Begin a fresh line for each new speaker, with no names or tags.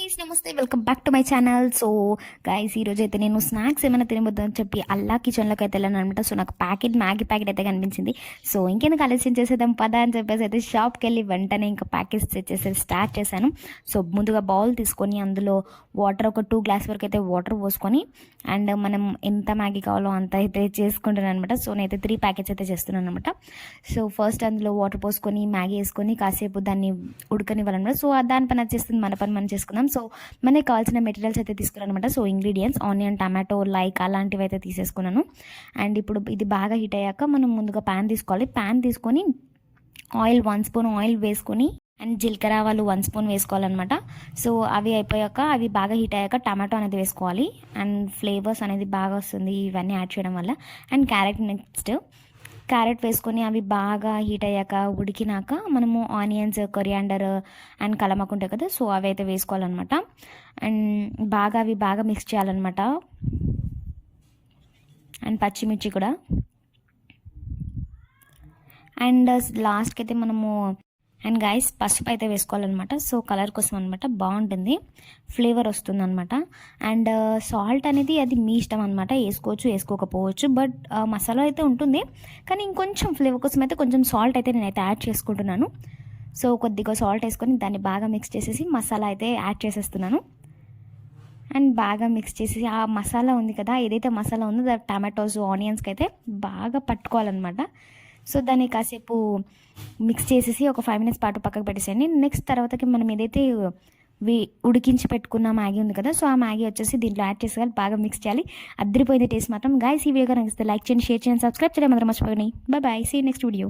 Guys నమస్తే, welcome back to my channel. So guys ఈరోజు అయితే నేను స్నాక్స్ ఏమైనా తినబోద్దని చెప్పి అల్లా కిచెన్లోకి అయితే వెళ్ళాను అనమాట. సో నాకు మ్యాగీ ప్యాకెట్ అయితే కనిపించింది. సో ఇంకెందుకు ఆలస్యం చేసేద్దాం పదా అని చెప్పేసి అయితే షాప్కి వెళ్ళి వెంటనే ఇంకా ప్యాకెట్స్ తెచ్చేసి స్టార్ట్ చేశాను. సో ముందుగా బౌల్ తీసుకొని అందులో వాటర్ ఒక 2 గ్లాస్ వరకు అయితే వాటర్ పోసుకొని అండ్ మనం ఎంత మ్యాగీ కావాలో అంత అయితే చేసుకుంటాను అనమాట. సో నేనైతే 3 ప్యాకెట్స్ అయితే చేస్తున్నాను అనమాట. సో ఫస్ట్ అందులో వాటర్ పోసుకొని మ్యాగీ వేసుకొని కాసేపు దాన్ని ఉడకనివ్వాలన్నమాట. సో దానిపైన వచ్చేస్తుంది, మన పని మనం చేసుకుందాం. సో మనకి కావాల్సిన మెటీరియల్స్ అయితే తీసుకున్నాను అనమాట. So ingredients onion, tomato, like అలాంటివి అయితే తీసేసుకున్నాను. అండ్ ఇప్పుడు ఇది బాగా హీట్ అయ్యాక మనం ముందుగా ప్యాన్ తీసుకోవాలి. ప్యాన్ తీసుకొని ఆయిల్ 1 స్పూన్ ఆయిల్ వేసుకొని అండ్ జీలకర్ర ఆవాలు 1 స్పూన్ వేసుకోవాలన్నమాట. సో అవి అయిపోయాక అవి బాగా హీట్ అయ్యాక టమాటో అనేది వేసుకోవాలి. అండ్ ఫ్లేవర్స్ అనేది బాగా వస్తుంది ఇవన్నీ యాడ్ చేయడం వల్ల. అండ్ క్యారెట్ వేసుకొని అవి బాగా హీట్ అయ్యాక ఉడికినాక మనము ఆనియన్స్, కొరియాండర్ అండ్ కలమాకు ఉంటాయి కదా, సో అవి అయితే వేసుకోవాలన్నమాట. అండ్ అవి బాగా మిక్స్ చేయాలన్నమాట. అండ్ పచ్చిమిర్చి కూడా. అండ్ లాస్ట్కి అయితే మనము అండ్ గైస్ పసుపు అయితే వేసుకోవాలన్నమాట. సో కలర్ కోసం అనమాట, బాగుంటుంది, ఫ్లేవర్ వస్తుంది అనమాట. అండ్ సాల్ట్ అనేది అది మీ ఇష్టం అనమాట, వేసుకోవచ్చు వేసుకోకపోవచ్చు. బట్ మసాలా అయితే ఉంటుంది, కానీ ఇంకొంచెం ఫ్లేవర్ కోసం అయితే కొంచెం సాల్ట్ అయితే నేనైతే యాడ్ చేసుకుంటున్నాను. సో కొద్దిగా సాల్ట్ వేసుకొని దాన్ని బాగా మిక్స్ చేసేసి మసాలా అయితే యాడ్ చేసేస్తున్నాను. అండ్ బాగా మిక్స్ చేసేసి ఆ మసాలా ఉంది కదా, ఏదైతే మసాలా ఉందో టమాటోస్, ఆనియన్స్కి అయితే బాగా పట్టుకోవాలన్నమాట. సో దాన్ని కాసేపు మిక్స్ చేసేసి ఒక 5 మినిట్స్ పాటు పక్కకు పెట్టేసేయండి. నెక్స్ట్ తర్వాతకి మనం ఏదైతే ఉడికించి పెట్టుకున్న మ్యాగీ ఉంది కదా, సో ఆ మ్యాగీ వచ్చేసి దీంట్లో యాడ్ చేసేయాలి, బాగా మిక్స్ చేయాలి. అద్దరిపోయింది టేస్ట్ మాత్రం. గైస్ ఈ వీడియో కనుక లైక్ చేయండి, షేర్ చేయండి, సబ్స్క్రైబ్ చేయడం మాత్రం మర్చిపోయి. Bye bye, see next video.